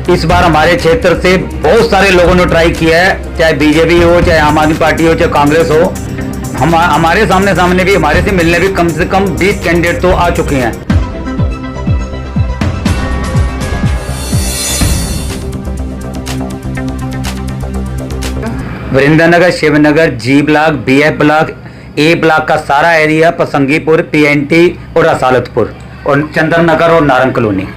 इस बार हमारे क्षेत्र से बहुत सारे लोगों ने ट्राई किया है, चाहे बीजेपी हो, चाहे आम आदमी पार्टी हो, चाहे कांग्रेस हो। हमारे सामने भी हमारे से मिलने भी कम से कम 20 कैंडिडेट तो आ चुके हैं। वरिंदरनगर, शिवनगर, जी ब्लॉक, बीएफ ब्लॉक, ए ब्लॉक का सारा एरिया, पसंगीपुर, पीएनटी और रसालतपुर और चंद्रनगर और नारंग कॉलोनी।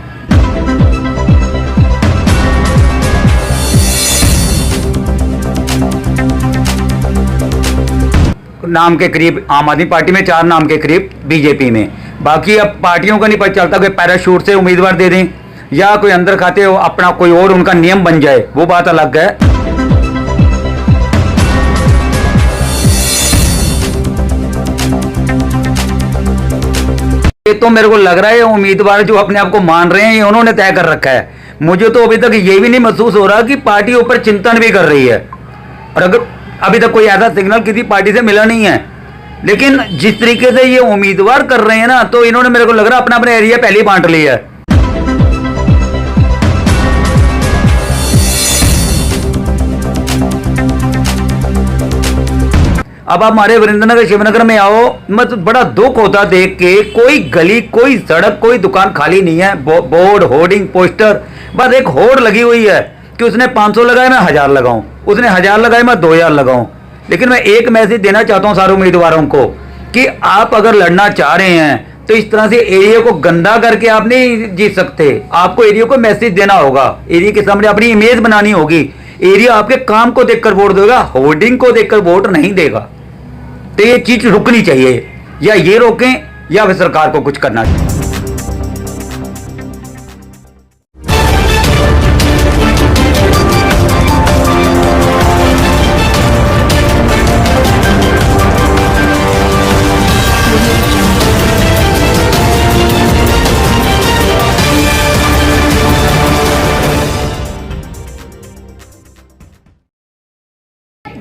नाम के करीब आम आदमी पार्टी में, 4 नाम के करीब बीजेपी में। बाकी अब पार्टियों का नहीं पता चलता, कोई पैराशूट से उम्मीदवार दे दें या कोई अंदर खाते हो अपना कोई और उनका नियम बन जाए, वो बात अलग है। ये तो मेरे को लग रहा है उम्मीदवार जो अपने आप को मान रहे हैं ये उन्होंने तय कर रखा है। मुझे तो अभी तक ये भी नहीं महसूस हो रहा कि पार्टी ऊपर चिंतन भी कर रही है, और अगर अभी तक कोई ऐसा सिग्नल किसी पार्टी से मिला नहीं है। लेकिन जिस तरीके से ये उम्मीदवार कर रहे हैं ना, तो इन्होंने मेरे को लग रहा है अपना अपना एरिया पहले ही बांट लिया है। अब आप हमारे वरिंदरनगर शिवनगर में आओ, मत बड़ा दुख होता देख के, कोई गली, कोई सड़क, कोई दुकान खाली नहीं है। बोर्ड, होर्डिंग, पोस्टर, बस एक होड़ लगी हुई है कि उसने 500 लगाए मैं 1000 लगाऊं, उसने 1000 लगाए मैं 2000 लगाऊं। लेकिन मैं एक मैसेज देना चाहता हूं सारे उम्मीदवारों को कि आप अगर लड़ना चाह रहे हैं तो इस तरह से एरिया को गंदा करके आप नहीं जीत सकते। आपको एरिया को मैसेज देना होगा, एरिया के सामने अपनी इमेज बनानी होगी। एरिया आपके काम को देखकर वोट देगा, होर्डिंग को देखकर वोट नहीं देगा। तो ये चीज रुकनी चाहिए, या ये रोकें या फिर सरकार को कुछ करना चाहिए।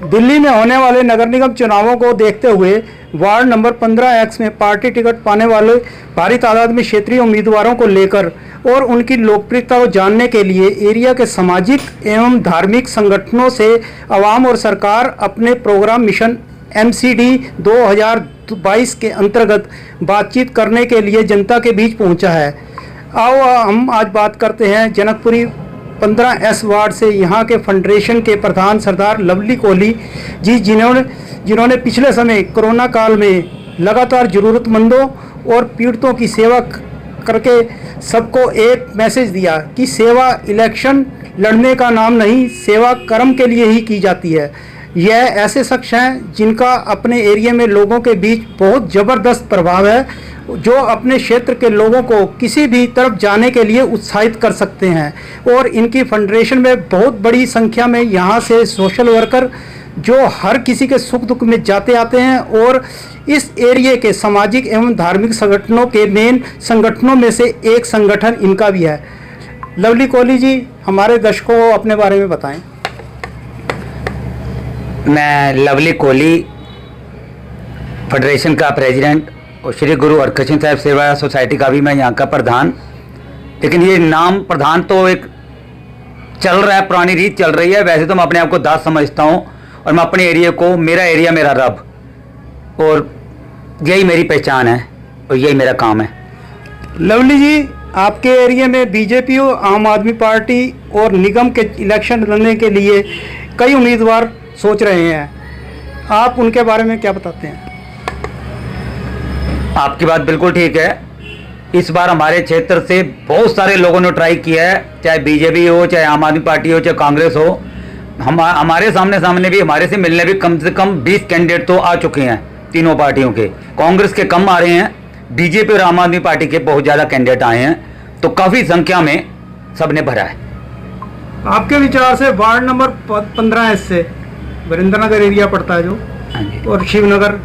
दिल्ली में होने वाले नगर निगम चुनावों को देखते हुए वार्ड नंबर 15X में पार्टी टिकट पाने वाले भारी तादाद में क्षेत्रीय उम्मीदवारों को लेकर और उनकी लोकप्रियता को जानने के लिए एरिया के सामाजिक एवं धार्मिक संगठनों से आवाम और सरकार अपने प्रोग्राम मिशन MCD 2022 के अंतर्गत बातचीत करने के लिए जनता के बीच पहुंचा है। आओ हम आज बात करते हैं जनकपुरी 15S वार्ड से यहाँ के फेडरेशन के प्रधान सरदार लवली कोहली जी, जिन्होंने पिछले समय कोरोना काल में लगातार ज़रूरतमंदों और पीड़ितों की सेवा करके सबको एक मैसेज दिया कि सेवा इलेक्शन लड़ने का नाम नहीं, सेवा कर्म के लिए ही की जाती है। यह ऐसे शख्स हैं जिनका अपने एरिया में लोगों के बीच बहुत ज़बरदस्त प्रभाव है, जो अपने क्षेत्र के लोगों को किसी भी तरफ जाने के लिए उत्साहित कर सकते हैं। और इनकी फेडरेशन में बहुत बड़ी संख्या में यहाँ से सोशल वर्कर जो हर किसी के सुख दुख में जाते आते हैं, और इस एरिया के सामाजिक एवं धार्मिक संगठनों के मेन संगठनों में से एक संगठन इनका भी है। लवली कोहली जी, हमारे दर्शकों को अपने बारे में बताएं। मैं लवली कोहली, फेडरेशन का प्रेसिडेंट और श्री गुरु हरकृष्ण साहिब सेवा सोसाइटी का भी मैं यहाँ का प्रधान। लेकिन ये नाम प्रधान तो एक चल रहा है, पुरानी रीत चल रही है। वैसे तो मैं अपने आप को दास समझता हूँ और मैं अपने एरिया को मेरा एरिया मेरा रब, और यही मेरी पहचान है और यही मेरा काम है। लवली जी, आपके एरिया में बीजेपी और आम आदमी पार्टी और निगम के इलेक्शन लड़ने के लिए कई उम्मीदवार सोच रहे हैं, आप उनके बारे में क्या बताते हैं? आपकी बात बिल्कुल ठीक है। इस बार हमारे क्षेत्र से बहुत सारे लोगों ने ट्राई किया है, चाहे बीजेपी हो, चाहे आम आदमी पार्टी हो, चाहे कांग्रेस हो। हमारे सामने भी हमारे से मिलने भी कम से कम 20 कैंडिडेट तो आ चुके हैं तीनों पार्टियों के। कांग्रेस के कम आ रहे हैं, बीजेपी और आम आदमी पार्टी के बहुत ज़्यादा कैंडिडेट आए हैं, तो काफ़ी संख्या में सबने भरा है। आपके विचार से वार्ड नंबर 15S से वरिंदरनगर एरिया पड़ता है जो, और शिवनगर,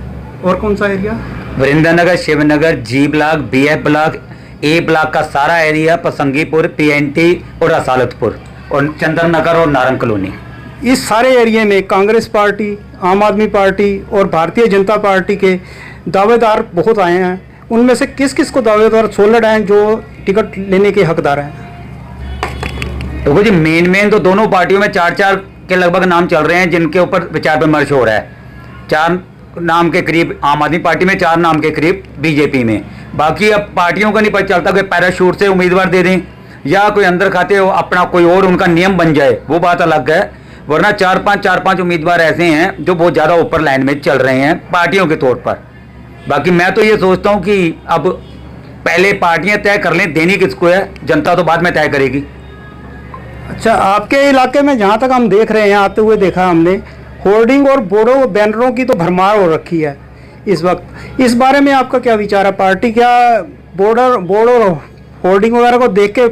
और कौन सा एरिया? वरिंदरनगर, शिवनगर, जी ब्लॉक, बीएफ ब्लॉक, ए ब्लॉक का सारा एरिया, पसंगीपुर, पीएनटी और रसालतपुर और चंद्रनगर और नारंग कॉलोनी। इस सारे एरिया में कांग्रेस पार्टी, आम आदमी पार्टी और भारतीय जनता पार्टी के दावेदार बहुत आए हैं। उनमें से किस किस को दावेदार सोलर हैं जो टिकट लेने के हकदार हैं? देखो जी, मेन तो दोनों पार्टियों में 4-4 के लगभग नाम चल रहे हैं जिनके ऊपर विचार विमर्श हो रहा है। 4 नाम के करीब आम आदमी पार्टी में, 4 नाम के करीब बीजेपी में। बाकी अब पार्टियों का नहीं पता चलता, कोई पैराशूट से उम्मीदवार दे दें या कोई अंदर खाते अपना कोई और उनका नियम बन जाए, वो बात अलग है। वरना 4-5 उम्मीदवार ऐसे हैं जो बहुत ज़्यादा ऊपर लाइन में चल रहे हैं पार्टियों के तौर पर। बाकी मैं तो ये सोचता हूँ कि अब पहले पार्टियां तय कर लें देनी किसको है, जनता तो बाद में तय करेगी। अच्छा, आपके इलाके में जहाँ तक हम देख रहे हैं, आते हुए देखा हमने, होर्डिंग और बोर्डों बैनरों की तो भरमार हो रखी है इस वक्त। इस बारे में आपका क्या विचार है? पार्टी क्या बोर्ड और होर्डिंग वगैरह को देख के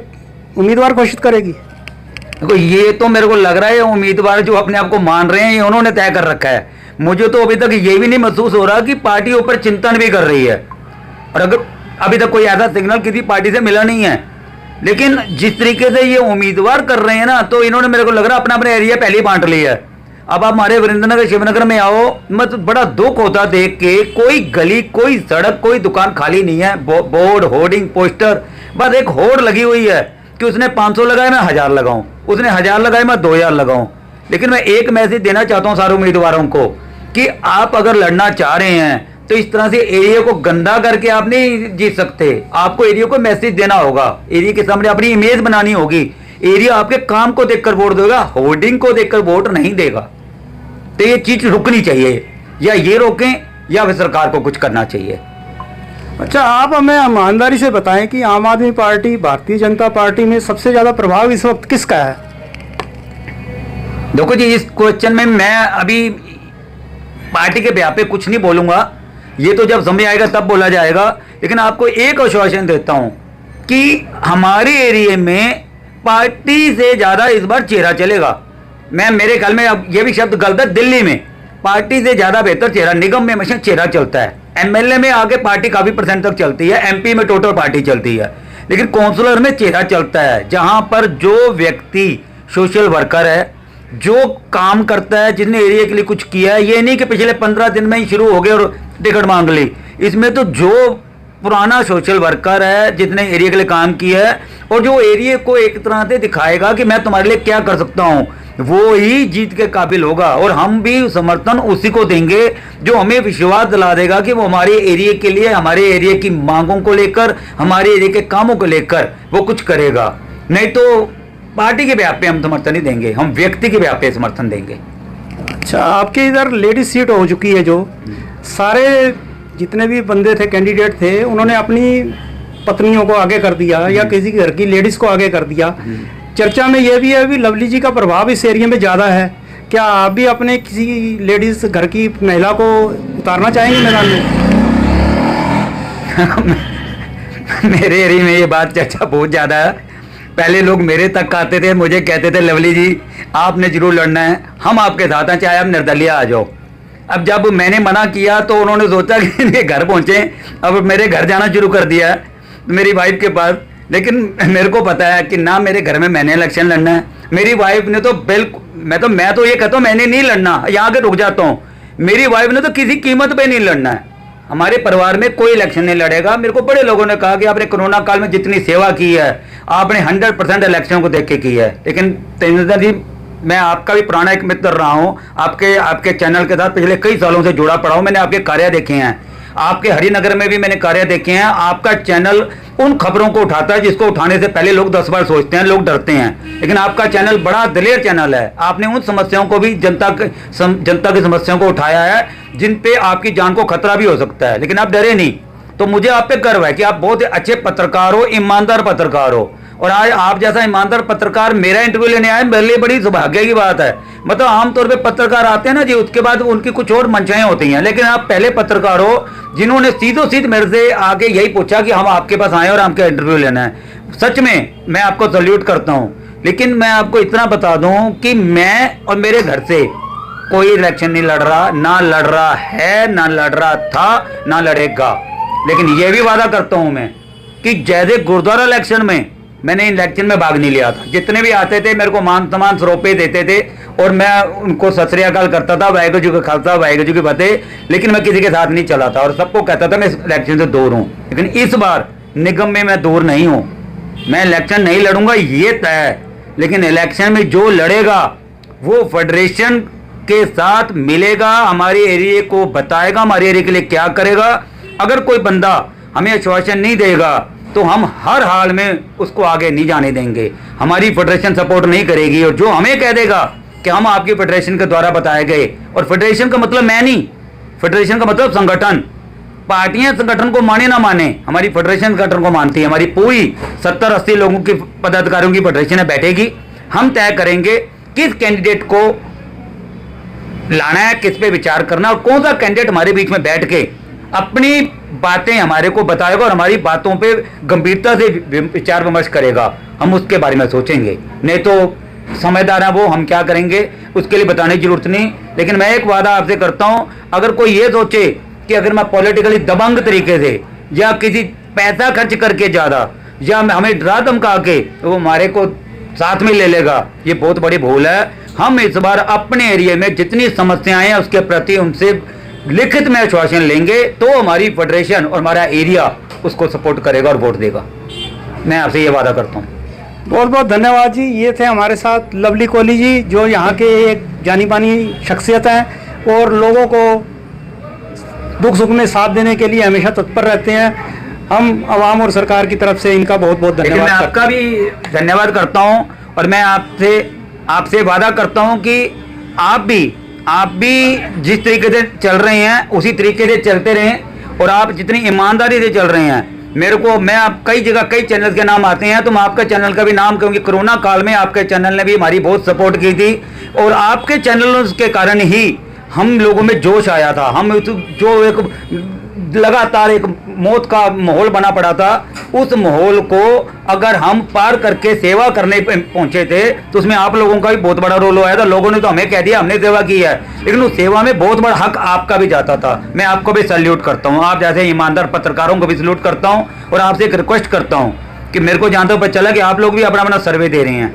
उम्मीदवार घोषित करेगी? देखो, ये तो मेरे को लग रहा है उम्मीदवार जो अपने आप को मान रहे हैं ये उन्होंने तय कर रखा है। मुझे तो अभी तक ये भी नहीं महसूस हो रहा कि पार्टी ऊपर चिंतन भी कर रही है, और अगर अभी तक कोई ऐसा सिग्नल किसी पार्टी से मिला नहीं है। लेकिन जिस तरीके से ये उम्मीदवार कर रहे हैं ना, तो इन्होंने मेरे को लग रहा है अपना एरिया पहले ही बांट लिया है। अब आप हमारे वीरेंद्रनगर शिवनगर में आओ, मतलब बड़ा दुख होता देख के, कोई गली, कोई सड़क, कोई दुकान खाली नहीं है। बोर्ड, होर्डिंग, पोस्टर, बस एक होड़ लगी हुई है कि उसने 500 लगाए मैं 1000 लगाऊं, उसने 1000 लगाए मैं 2000 लगाऊं। लेकिन मैं एक मैसेज देना चाहता हूं सारे उम्मीदवारों को कि आप अगर लड़ना चाह रहे हैं तो इस तरह से एरिया को गंदा करके आप नहीं जीत सकते। आपको एरिया को मैसेज देना होगा, एरिया के सामने अपनी इमेज बनानी होगी। एरिया आपके काम को देखकर वोट देगा, होर्डिंग को देखकर वोट नहीं देगा। तो ये चीज रुकनी चाहिए, या ये रोकें या फिर सरकार को कुछ करना चाहिए। अच्छा, आप हमें ईमानदारी से बताएं कि आम आदमी पार्टी, भारतीय जनता पार्टी में सबसे ज़्यादा प्रभाव इस वक्त किसका है? देखो जी, इस क्वेश्चन में मैं अभी पार्टी के ब्याह पे कुछ नहीं बोलूंगा, ये तो जब समय आएगा तब बोला जाएगा। लेकिन आपको एक आश्वासन देता हूं कि हमारे एरिया में पार्टी से ज्यादा इस बार चेहरा चलेगा। मेरे ख्याल में, अब ये भी शब्द गलत है, दिल्ली में पार्टी से ज्यादा बेहतर चेहरा, निगम में हमेशा चेहरा चलता है, एमएलए में आगे पार्टी काफी % तक चलती है, एमपी में टोटल पार्टी चलती है, लेकिन काउंसलर में चेहरा चलता है। जहां पर जो व्यक्ति सोशल वर्कर है, जो काम करता है, जिसने एरिया के लिए कुछ किया है, ये नहीं कि पिछले 15 दिन में ही शुरू हो गए और टिकट मांग ली। इसमें तो जो पुराना सोशल वर्कर है, जिसने एरिया के लिए काम किया है और जो एरिया को एक तरह से दिखाएगा कि मैं तुम्हारे लिए क्या कर सकता हूं, वो ही जीत के काबिल होगा। और हम भी समर्थन उसी को देंगे जो हमें विश्वास दिला देगा कि वो हमारे एरिया के लिए, हमारे एरिया की मांगों को लेकर, हमारे एरिया के कामों को लेकर वो कुछ करेगा। नहीं तो पार्टी के व्याप पे हम समर्थन नहीं देंगे, हम व्यक्ति के व्याप पे समर्थन देंगे। अच्छा, आपके इधर लेडीज सीट हो चुकी है, जो सारे जितने भी बंदे थे, कैंडिडेट थे, उन्होंने अपनी पत्नियों को आगे कर दिया या किसी घर की लेडीज को आगे कर दिया। चर्चा में यह भी है कि लवली जी का प्रभाव इस एरिया में ज़्यादा है। क्या आप भी अपने किसी लेडीज घर की महिला को उतारना चाहेंगे मैदान में? मेरे एरिया में ये बात चर्चा बहुत ज़्यादा है। पहले लोग मेरे तक आते थे, मुझे कहते थे लवली जी आपने जरूर लड़ना है, हम आपके साथ हैं, चाहे आप निर्दलीय आ जाओ। अब जब मैंने मना किया तो उन्होंने सोचा कि इनके घर पहुंचे, अब मेरे घर जाना शुरू कर दिया है मेरी वाइफ के पास। लेकिन मेरे को पता है कि ना मेरे घर में मैंने इलेक्शन लड़ना है, मेरी वाइफ ने तो बिल्कुल, मैं तो ये कहता हूँ मैंने नहीं लड़ना, यहाँ के रुक जाता हूँ। मेरी वाइफ ने तो किसी कीमत पे नहीं लड़ना है। हमारे परिवार में कोई इलेक्शन नहीं लड़ेगा। मेरे को बड़े लोगों ने कहा कि आपने कोरोना काल में जितनी सेवा की है आपने 100% इलेक्शन को देख के की है। लेकिन तेजिंदर जी, मैं आपका भी पुराना एक मित्र रहा हूँ, आपके चैनल के साथ पिछले कई सालों से जुड़ा पड़ा हूँ। मैंने आपके कार्य देखे हैं, आपके हरिनगर में भी मैंने कार्य देखे हैं। आपका चैनल उन खबरों को उठाता है जिसको उठाने से पहले लोग 10 बार सोचते हैं, लोग डरते हैं। लेकिन आपका चैनल बड़ा दिलेर चैनल है। आपने उन समस्याओं को भी, जनता की समस्याओं को उठाया है जिन पे आपकी जान को खतरा भी हो सकता है, लेकिन आप डरे नहीं। तो मुझे आप पे गर्व है कि आप बहुत अच्छे पत्रकार हो, ईमानदार पत्रकार हो। और आज आप जैसा ईमानदार पत्रकार मेरा इंटरव्यू लेने आए, मेरे लिए बड़ी सौभाग्य की बात है। मतलब आमतौर पे पत्रकार आते हैं ना जी, उसके बाद उनकी कुछ और मंशाएं होती हैं, लेकिन आप पहले पत्रकार हो जिन्होंने सीधो सीध मेरे से आके यही पूछा कि हम आपके पास आए और आपका इंटरव्यू लेना है। सच में मैं आपको सल्यूट करता हूँ। लेकिन मैं आपको इतना बता दूं कि मैं और मेरे घर से कोई इलेक्शन नहीं लड़ रहा, ना लड़ रहा है, ना लड़ रहा था, ना लड़ेगा। लेकिन यह भी वादा करता हूं मैं कि जैसे गुरुद्वारा इलेक्शन में मैंने इलेक्शन में भाग नहीं लिया था। जितने भी आते थे मेरे को मान सम्मान स्वरूप देते थे और मैं उनको सत श्री अकाल करता था, वाहेगुरु जी का खालसा वाहेगुरु जी की फतेह। लेकिन मैं किसी के साथ नहीं चला था और सबको कहता था मैं इस इलेक्शन से दूर हूं। लेकिन इस बार निगम में मैं दूर नहीं हूं, मैं इलेक्शन नहीं लड़ूंगा, ये तय है। लेकिन इलेक्शन में जो लड़ेगा वो फेडरेशन के साथ मिलेगा, हमारे एरिया को बताएगा हमारे एरिया के लिए क्या करेगा। अगर कोई बंदा हमें आश्वासन नहीं देगा तो हम हर हाल में उसको आगे नहीं जाने देंगे। हमारी फेडरेशन सपोर्ट नहीं करेगी, और जो हमें कह देगा कि हम आपकी फेडरेशन के द्वारा बताए गए, और फेडरेशन का मतलब मैं नहीं, फेडरेशन का मतलब संगठन, पार्टियां संगठन को माने ना माने, हमारी फेडरेशन संगठन को मानती है। हमारी पूरी 70-80 लोगों की पदाधिकारियों की फेडरेशन है, बैठेगी, हम तय करेंगे किस कैंडिडेट को लाना है, किस पे विचार करना, और कौन सा कैंडिडेट हमारे बीच में बैठ के अपनी बातें हमारे को बताएगा और हमारी बातों पे गंभीरता से विचार विमर्श करेगा। हम उसके बारे में सोचेंगे, नहीं तो समझदार है वो, हम क्या करेंगे उसके लिए बताने की जरूरत नहीं। लेकिन मैं एक वादा आपसे करता हूं, अगर कोई ये सोचे कि अगर मैं पॉलिटिकली दबंग तरीके से या किसी पैसा खर्च करके ज़्यादा या हमें डरा धमका के वो हमारे को साथ में ले लेगा, ये बहुत बड़ी भूल है। हम इस बार अपने एरिया में जितनी समस्याएं हैं उसके प्रति उनसे लिखित में आश्वासन लेंगे, तो हमारी फेडरेशन और हमारा एरिया उसको सपोर्ट करेगा और वोट देगा। मैं आपसे ये वादा करता हूँ। बहुत बहुत धन्यवाद जी। ये थे हमारे साथ लवली कोहली जी, जो यहाँ के एक जानी मानी शख्सियत हैं और लोगों को दुख सुख में साथ देने के लिए हमेशा तत्पर रहते हैं। हम आवाम और सरकार की तरफ से इनका बहुत बहुत लेकिन धन्यवाद। मैं आपका भी धन्यवाद करता हूँ, और मैं आपसे वादा करता हूँ कि आप भी जिस तरीके से चल रहे हैं उसी तरीके से चलते रहें, और आप जितनी ईमानदारी से चल रहे हैं, मैं आप कई जगह कई चैनल के नाम आते हैं, तो मैं आपका चैनल का भी नाम कहूँगी। कोरोना काल में आपके चैनल ने भी हमारी बहुत सपोर्ट की थी, और आपके चैनलों के कारण ही हम लोगों में जोश आया था। हम जो एक लगातार एक मौत का माहौल बना पड़ा था, उस माहौल को अगर हम पार करके सेवा करने पहुंचे थे तो उसमें आप लोगों का भी बहुत बड़ा रोल आया था। लोगों ने तो हमें कह दिया हमने सेवा की है, लेकिन उस सेवा में बहुत बड़ा हक आपका भी जाता था। मैं आपको भी सैल्यूट करता हूं, आप जैसे ईमानदार पत्रकारों को भी सैल्यूट करता हूं, और आपसे एक रिक्वेस्ट करता हूं कि मेरे को जहां तक पता चला कि आप लोग भी अपना अपना सर्वे दे रहे हैं,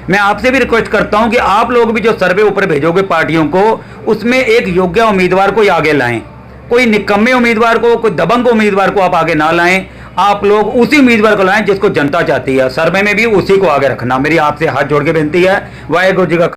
मैं आपसे भी रिक्वेस्ट करता हूं कि आप लोग भी जो सर्वे ऊपर भेजोगे पार्टियों को, उसमें एक योग्य उम्मीदवार को आगे लाएं। कोई निकम्मे उम्मीदवार को, कोई दबंग उम्मीदवार को आप आगे ना लाएं। आप लोग उसी उम्मीदवार को लाएं जिसको जनता चाहती है। सर्वे में भी उसी को आगे रखना, मेरी आपसे हाथ जोड़ के विनती है। वाहेगुरु जी का